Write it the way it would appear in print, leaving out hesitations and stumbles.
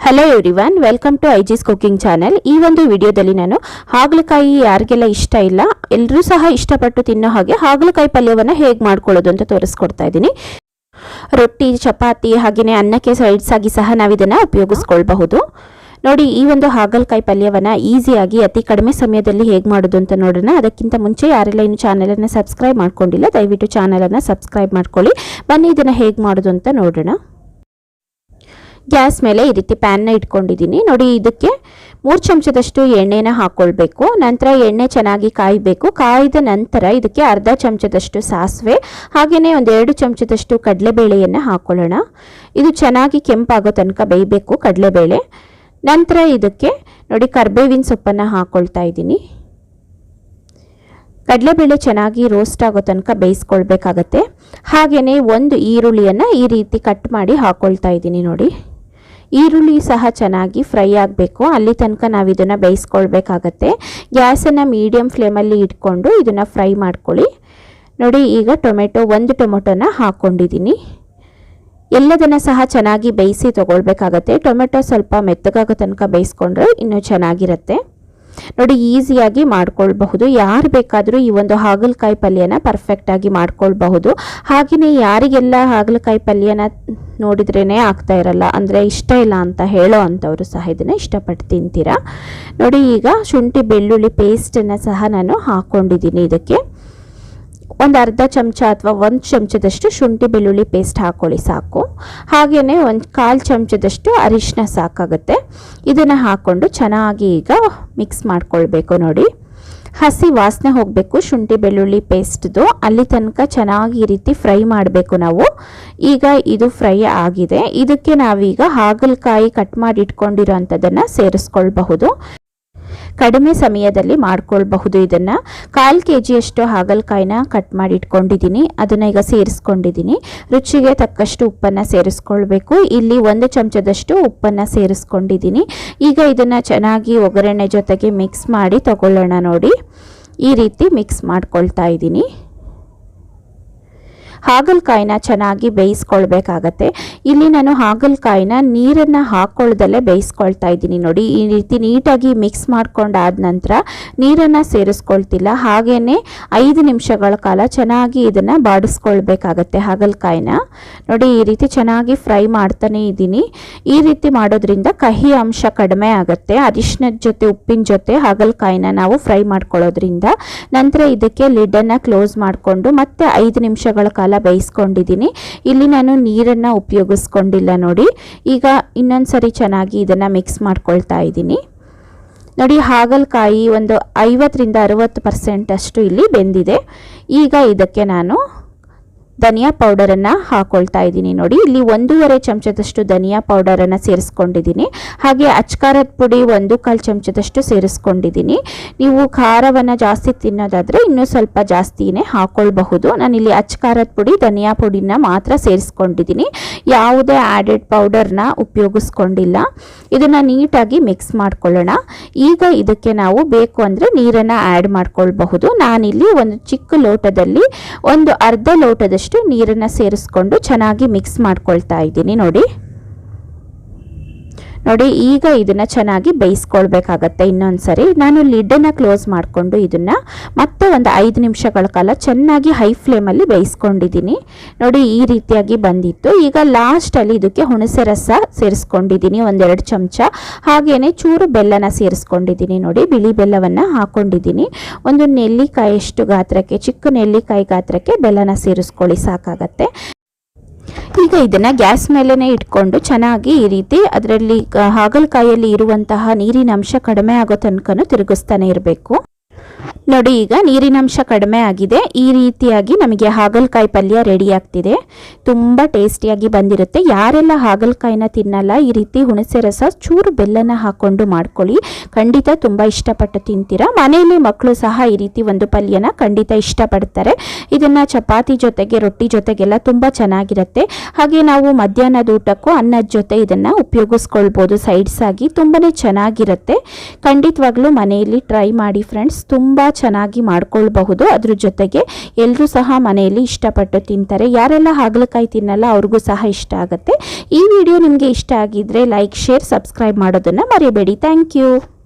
Hello everyone, welcome to ಐಜಿಸ್ cooking channel. ಈ ಒಂದು ವಿಡಿಯೋದಲ್ಲಿ ನಾನು ಹಾಗಲಕಾಯಿ ಯಾರಿಗೆಲ್ಲ ಇಷ್ಟ ಇಲ್ಲ, ಎಲ್ಲರೂ ಸಹ ಇಷ್ಟಪಟ್ಟು ತಿನ್ನೋ ಹಾಗೆ ಹಾಗಲಕಾಯಿ ಪಲ್ಯವನ್ನು ಹೇಗೆ ಮಾಡ್ಕೊಳ್ಳೋದು ಅಂತ ತೋರಿಸ್ಕೊಡ್ತಾ ಇದ್ದೀನಿ. ರೊಟ್ಟಿ, ಚಪಾತಿ ಹಾಗೆಯೇ ಅನ್ನಕ್ಕೆ ಸೈಡ್ಸ್ ಆಗಿ ಸಹ ನಾವು ಇದನ್ನು ಉಪಯೋಗಿಸ್ಕೊಳ್ಬಹುದು. ನೋಡಿ, ಈ ಒಂದು ಹಾಗಲಕಾಯಿ ಪಲ್ಯವನ್ನು ಈಸಿಯಾಗಿ ಅತಿ ಕಡಿಮೆ ಸಮಯದಲ್ಲಿ ಹೇಗೆ ಮಾಡೋದು ಅಂತ ನೋಡೋಣ. ಅದಕ್ಕಿಂತ ಮುಂಚೆ ಯಾರೆಲ್ಲ ಇನ್ನು ಚಾನಲನ್ನು ಸಬ್ಸ್ಕ್ರೈಬ್ ಮಾಡ್ಕೊಂಡಿಲ್ಲ, ದಯವಿಟ್ಟು ಚಾನಲನ್ನು ಸಬ್ಸ್ಕ್ರೈಬ್ ಮಾಡ್ಕೊಳ್ಳಿ. ಬನ್ನಿ ಇದನ್ನು ಹೇಗೆ ಮಾಡೋದು ಅಂತ ನೋಡೋಣ. ಗ್ಯಾಸ್ ಮೇಲೆ ಈ ರೀತಿ ಪ್ಯಾನ್ನ ಇಟ್ಕೊಂಡಿದ್ದೀನಿ. ನೋಡಿ, ಇದಕ್ಕೆ 3 ಚಮಚದಷ್ಟು ಎಣ್ಣೆನ ಹಾಕ್ಕೊಳ್ಬೇಕು. ನಂತರ ಎಣ್ಣೆ ಚೆನ್ನಾಗಿ ಕಾಯಬೇಕು. ಕಾಯ್ದ ನಂತರ ಇದಕ್ಕೆ ಅರ್ಧ ಚಮಚದಷ್ಟು ಸಾಸಿವೆ ಹಾಗೆಯೇ 1-2 ಚಮಚದಷ್ಟು ಕಡಲೆಬೇಳೆಯನ್ನು ಹಾಕ್ಕೊಳ್ಳೋಣ. ಇದು ಚೆನ್ನಾಗಿ ಕೆಂಪಾಗೋ ತನಕ ಬೇಯಬೇಕು ಕಡಲೆಬೇಳೆ. ನಂತರ ಇದಕ್ಕೆ ನೋಡಿ ಕರಿಬೇವಿನ ಸೊಪ್ಪನ್ನು ಹಾಕ್ಕೊಳ್ತಾ ಇದ್ದೀನಿ. ಕಡಲೆಬೇಳೆ ಚೆನ್ನಾಗಿ ರೋಸ್ಟ್ ಆಗೋ ತನಕ ಬೇಯಿಸ್ಕೊಳ್ಬೇಕಾಗತ್ತೆ. ಹಾಗೆಯೇ 1 ಈರುಳ್ಳಿಯನ್ನು ಈ ರೀತಿ ಕಟ್ ಮಾಡಿ ಹಾಕ್ಕೊಳ್ತಾ ಇದ್ದೀನಿ. ನೋಡಿ, ಈರುಳ್ಳಿ ಸಹ ಚೆನ್ನಾಗಿ ಫ್ರೈ ಆಗಬೇಕು, ಅಲ್ಲಿ ತನಕ ನಾವು ಇದನ್ನು ಬೇಯಿಸ್ಕೊಳ್ಬೇಕಾಗತ್ತೆ. ಗ್ಯಾಸನ್ನು ಮೀಡಿಯಮ್ ಫ್ಲೇಮಲ್ಲಿ ಇಟ್ಕೊಂಡು ಇದನ್ನು ಫ್ರೈ ಮಾಡ್ಕೊಳ್ಳಿ. ನೋಡಿ, ಈಗ 1 ಟೊಮೆಟೊನ ಹಾಕ್ಕೊಂಡಿದ್ದೀನಿ. ಎಲ್ಲದನ್ನು ಸಹ ಚೆನ್ನಾಗಿ ಬೇಯಿಸಿ ತೊಗೊಳ್ಬೇಕಾಗತ್ತೆ. ಟೊಮೆಟೊ ಸ್ವಲ್ಪ ಮೆತ್ತಗಾಗೋ ತನಕ ಬೇಯಿಸ್ಕೊಂಡ್ರೆ ಇನ್ನೂ ಚೆನ್ನಾಗಿರುತ್ತೆ. ನೋಡಿ, ಈಸಿಯಾಗಿ ಮಾಡ್ಕೊಳ್ಬಹುದು. ಯಾರು ಬೇಕಾದರೂ ಈ ಒಂದು ಹಾಗಲಕಾಯಿ ಪಲ್ಯನ ಪರ್ಫೆಕ್ಟಾಗಿ ಮಾಡ್ಕೊಳ್ಬಹುದು. ಹಾಗೆಯೇ ಯಾರಿಗೆಲ್ಲ ಹಾಗಲಕಾಯಿ ಪಲ್ಯನ ನೋಡಿದ್ರೇ ಆಗ್ತಾ ಇರಲ್ಲ, ಅಂದರೆ ಇಷ್ಟ ಇಲ್ಲ ಅಂತ ಹೇಳೋ ಅಂಥವರು ಸಹ ಇದನ್ನು ಇಷ್ಟಪಟ್ಟು ತಿಂತೀರಾ. ನೋಡಿ, ಈಗ ಶುಂಠಿ ಬೆಳ್ಳುಳ್ಳಿ ಪೇಸ್ಟನ್ನು ಸಹ ನಾನು ಹಾಕ್ಕೊಂಡಿದ್ದೀನಿ. ಇದಕ್ಕೆ ಅರ್ಧ ಚಮಚ ಅಥವಾ 1 ಚಮಚದಷ್ಟು ಶುಂಠಿ ಬೆಳ್ಳುಳ್ಳಿ ಪೇಸ್ಟ್ ಹಾಕ್ಕೊಳ್ಳಿ ಸಾಕು. ಹಾಗೆಯೇ 1/4 ಚಮಚದಷ್ಟು ಅರಿಶಿನ ಸಾಕಾಗುತ್ತೆ. ಇದನ್ನು ಹಾಕ್ಕೊಂಡು ಚೆನ್ನಾಗಿ ಈಗ ಮಿಕ್ಸ್ ಮಾಡ್ಕೊಳ್ಬೇಕು. ನೋಡಿ, ಹಸಿ ವಾಸನೆ ಹೋಗಬೇಕು ಶುಂಠಿ ಬೆಳ್ಳುಳ್ಳಿ ಪೇಸ್ಟ್ದು, ಅಲ್ಲಿ ತನಕ ಚೆನ್ನಾಗಿ ಈ ರೀತಿ ಫ್ರೈ ಮಾಡಬೇಕು ನಾವು. ಈಗ ಇದು ಫ್ರೈ ಆಗಿದೆ. ಇದಕ್ಕೆ ನಾವೀಗ ಹಾಗಲಕಾಯಿ ಕಟ್ ಮಾಡಿ ಇಟ್ಕೊಂಡಿರೋ ಅಂಥದ್ದನ್ನು ಸೇರಿಸ್ಕೊಳ್ಬಹುದು. ಕಡಿಮೆ ಸಮಯದಲ್ಲಿ ಮಾಡ್ಕೊಳ್ಬಹುದು. ಇದನ್ನು 1/4 kg ಹಾಗಲಕಾಯಿನ ಕಟ್ ಮಾಡಿ ಇಟ್ಕೊಂಡಿದ್ದೀನಿ. ಅದನ್ನು ಈಗ ಸೇರಿಸ್ಕೊಂಡಿದ್ದೀನಿ. ರುಚಿಗೆ ತಕ್ಕಷ್ಟು ಉಪ್ಪನ್ನು ಸೇರಿಸ್ಕೊಳ್ಬೇಕು. ಇಲ್ಲಿ 1 ಚಮಚದಷ್ಟು ಉಪ್ಪನ್ನು ಸೇರಿಸ್ಕೊಂಡಿದ್ದೀನಿ. ಈಗ ಇದನ್ನು ಚೆನ್ನಾಗಿ ಒಗ್ಗರಣೆ ಜೊತೆಗೆ ಮಿಕ್ಸ್ ಮಾಡಿ ತಗೊಳ್ಳೋಣ. ನೋಡಿ, ಈ ರೀತಿ ಮಿಕ್ಸ್ ಮಾಡ್ಕೊಳ್ತಾ ಇದ್ದೀನಿ. ಹಾಗಲಕಾಯಿನ ಚೆನ್ನಾಗಿ ಬೇಯಿಸ್ಕೊಳ್ಬೇಕಾಗತ್ತೆ. ಇಲ್ಲಿ ನಾನು ಹಾಗಲಕಾಯಿನ ನೀರನ್ನು ಹಾಕ್ಕೊಳ್ದಲ್ಲೇ ಬೇಯಿಸ್ಕೊಳ್ತಾ ಇದ್ದೀನಿ. ನೋಡಿ, ಈ ರೀತಿ ನೀಟಾಗಿ ಮಿಕ್ಸ್ ಮಾಡ್ಕೊಂಡಾದ ನಂತರ ನೀರನ್ನು ಸೇರಿಸ್ಕೊಳ್ತಿಲ್ಲ. ಹಾಗೆಯೇ 5 ನಿಮಿಷಗಳ ಕಾಲ ಚೆನ್ನಾಗಿ ಇದನ್ನು ಬಾಡಿಸ್ಕೊಳ್ಬೇಕಾಗತ್ತೆ ಹಾಗಲಕಾಯಿನ. ನೋಡಿ, ಈ ರೀತಿ ಚೆನ್ನಾಗಿ ಫ್ರೈ ಮಾಡ್ತಾನೆ ಇದ್ದೀನಿ. ಈ ರೀತಿ ಮಾಡೋದ್ರಿಂದ ಕಹಿ ಅಂಶ ಕಡಿಮೆ ಆಗುತ್ತೆ. ಅರಿಶಿನದ ಜೊತೆ ಉಪ್ಪಿನ ಜೊತೆ ಹಾಗಲಕಾಯಿನ ನಾವು ಫ್ರೈ ಮಾಡ್ಕೊಳ್ಳೋದ್ರಿಂದ. ನಂತರ ಇದಕ್ಕೆ ಲಿಡ್ಡನ್ನು ಕ್ಲೋಸ್ ಮಾಡಿಕೊಂಡು ಮತ್ತೆ 5 ನಿಮಿಷಗಳ ಕಾಲ ಬೇಯಿಸ್ಕೊಂಡಿದ್ದೀನಿ. ಇಲ್ಲಿ ನಾನು ನೀರನ್ನು ಉಪಯೋಗಿಸ್ಕೊಂಡಿಲ್ಲ. ನೋಡಿ, ಈಗ ಇನ್ನೊಂದ್ಸರಿ ಚೆನ್ನಾಗಿ ಇದನ್ನು ಮಿಕ್ಸ್ ಮಾಡ್ಕೊಳ್ತಾ ಇದ್ದೀನಿ. ನೋಡಿ, ಹಾಗಲಕಾಯಿ 50-60% ಅಷ್ಟು ಇಲ್ಲಿ ಬೆಂದಿದೆ. ಈಗ ಇದಕ್ಕೆ ನಾನು ಧನಿಯಾ ಪೌಡರನ್ನು ಹಾಕ್ಕೊಳ್ತಾ ಇದ್ದೀನಿ. ನೋಡಿ, ಇಲ್ಲಿ 1.5 ಚಮಚದಷ್ಟು ಧನಿಯಾ ಪೌಡರನ್ನು ಸೇರಿಸ್ಕೊಂಡಿದ್ದೀನಿ. ಹಾಗೆ ಅಚ್ಕಾರದ ಪುಡಿ 1/4 ಚಮಚದಷ್ಟು ಸೇರಿಸ್ಕೊಂಡಿದ್ದೀನಿ. ನೀವು ಖಾರವನ್ನು ಜಾಸ್ತಿ ತಿನ್ನೋದಾದರೆ ಇನ್ನೂ ಸ್ವಲ್ಪ ಜಾಸ್ತಿನೇ ಹಾಕ್ಕೊಳ್ಬಹುದು. ನಾನಿಲ್ಲಿ ಅಚ್ಕಾರದ ಪುಡಿ ಧನಿಯಾ ಪುಡಿನ ಮಾತ್ರ ಸೇರಿಸ್ಕೊಂಡಿದ್ದೀನಿ. ಯಾವುದೇ ಆ್ಯಡೆಡ್ ಪೌಡರ್ನ ಉಪಯೋಗಿಸ್ಕೊಂಡಿಲ್ಲ. ಇದನ್ನು ನೀಟಾಗಿ ಮಿಕ್ಸ್ ಮಾಡ್ಕೊಳ್ಳೋಣ. ಈಗ ಇದಕ್ಕೆ ನಾವು ಬೇಕು ಅಂದರೆ ನೀರನ್ನು ಆ್ಯಡ್ ಮಾಡ್ಕೊಳ್ಬಹುದು. ನಾನಿಲ್ಲಿ ಒಂದು ಚಿಕ್ಕ ಲೋಟದಲ್ಲಿ ಅರ್ಧ ಲೋಟದಷ್ಟು ನೀರನ್ನು ಸೇರಿಸ್ಕೊಂಡು ಚೆನ್ನಾಗಿ ಮಿಕ್ಸ್ ಮಾಡ್ಕೊಳ್ತಾ ಇದ್ದೀನಿ. ನೋಡಿ, ಈಗ ಇದನ್ನು ಚೆನ್ನಾಗಿ ಬೇಯಿಸ್ಕೊಳ್ಬೇಕಾಗತ್ತೆ. ಇನ್ನೊಂದ್ಸರಿ ನಾನು ಲಿಡ್ಡನ್ನು ಕ್ಲೋಸ್ ಮಾಡಿಕೊಂಡು ಇದನ್ನು ಮತ್ತೆ 5 ನಿಮಿಷಗಳ ಕಾಲ ಚೆನ್ನಾಗಿ ಹೈ ಫ್ಲೇಮಲ್ಲಿ ಬೇಯಿಸ್ಕೊಂಡಿದ್ದೀನಿ. ನೋಡಿ, ಈ ರೀತಿಯಾಗಿ ಬಂದಿತ್ತು. ಈಗ ಲಾಸ್ಟಲ್ಲಿ ಇದಕ್ಕೆ ಹುಣಸೆ ರಸ ಸೇರಿಸ್ಕೊಂಡಿದ್ದೀನಿ 1-2 ಚಮಚ. ಹಾಗೆಯೇ ಚೂರು ಬೆಲ್ಲನ ಸೇರಿಸ್ಕೊಂಡಿದ್ದೀನಿ. ನೋಡಿ, ಬಿಳಿ ಬೆಲ್ಲವನ್ನು ಹಾಕ್ಕೊಂಡಿದ್ದೀನಿ. 1 ನೆಲ್ಲಿಕಾಯಿಯಷ್ಟು ಗಾತ್ರಕ್ಕೆ, ಚಿಕ್ಕ ನೆಲ್ಲಿಕಾಯಿ ಗಾತ್ರಕ್ಕೆ ಬೆಲ್ಲನ ಸೇರಿಸ್ಕೊಳ್ಳಿ ಸಾಕಾಗತ್ತೆ. ಈಗ ಇದನ್ನು ಗ್ಯಾಸ್ ಮೇಲೇ ಇಟ್ಕೊಂಡು ಚೆನ್ನಾಗಿ ಈ ರೀತಿ ಅದರಲ್ಲಿ ಹಾಗಲಕಾಯಿಯಲ್ಲಿ ಇರುವಂತಹ ನೀರಿನ ಅಂಶ ಕಡಿಮೆ ಆಗೋ ತನಕ ತಿರುಗಿಸ್ತಾನೆ ಇರಬೇಕು. ನೋಡಿ, ಈಗ ನೀರಿನಂಶ ಕಡಿಮೆ ಆಗಿದೆ. ಈ ರೀತಿಯಾಗಿ ನಮಗೆ ಹಾಗಲಕಾಯಿ ಪಲ್ಯ ರೆಡಿ ಆಗ್ತಿದೆ. ತುಂಬ ಟೇಸ್ಟಿಯಾಗಿ ಬಂದಿರುತ್ತೆ. ಯಾರೆಲ್ಲ ಹಾಗಲಕಾಯಿನ ತಿನ್ನಲ್ಲ, ಈ ರೀತಿ ಹುಣಸೆ ರಸ ಚೂರು ಬೆಲ್ಲನ ಹಾಕ್ಕೊಂಡು ಮಾಡ್ಕೊಳ್ಳಿ. ಖಂಡಿತ ತುಂಬ ಇಷ್ಟಪಟ್ಟು ತಿಂತೀರಾ. ಮನೆಯಲ್ಲಿ ಮಕ್ಕಳು ಸಹ ಈ ರೀತಿ ಒಂದು ಪಲ್ಯನ ಖಂಡಿತ ಇಷ್ಟಪಡ್ತಾರೆ. ಇದನ್ನು ಚಪಾತಿ ಜೊತೆಗೆ, ರೊಟ್ಟಿ ಜೊತೆಗೆಲ್ಲ ತುಂಬ ಚೆನ್ನಾಗಿರುತ್ತೆ. ಹಾಗೆ ನಾವು ಮಧ್ಯಾಹ್ನದ ಊಟಕ್ಕೂ ಅನ್ನದ ಜೊತೆ ಇದನ್ನು ಉಪಯೋಗಿಸ್ಕೊಳ್ಬೋದು ಸೈಡ್ಸ್ ಆಗಿ. ತುಂಬಾ ಚೆನ್ನಾಗಿರುತ್ತೆ. ಖಂಡಿತವಾಗ್ಲೂ ಮನೆಯಲ್ಲಿ ಟ್ರೈ ಮಾಡಿ ಫ್ರೆಂಡ್ಸ್. ತುಂಬ ಚೆನ್ನಾಗಿ ಮಾಡ್ಕೊಳ್ಬಹುದು. ಅದ್ರ ಜೊತೆಗೆ ಎಲ್ಲರೂ ಸಹ ಮನೆಯಲ್ಲಿ ಇಷ್ಟಪಟ್ಟು ತಿಂತಾರೆ. ಯಾರೆಲ್ಲ ಹಾಗಲಕಾಯಿ ತಿನ್ನಲ್ಲ ಅವ್ರಿಗೂ ಸಹ ಇಷ್ಟ ಆಗುತ್ತೆ. ಈ ವಿಡಿಯೋ ನಿಮಗೆ ಇಷ್ಟ ಆಗಿದ್ರೆ ಲೈಕ್, ಶೇರ್, ಸಬ್ಸ್ಕ್ರೈಬ್ ಮಾಡೋದನ್ನು ಮರಿಬೇಡಿ. Thank you.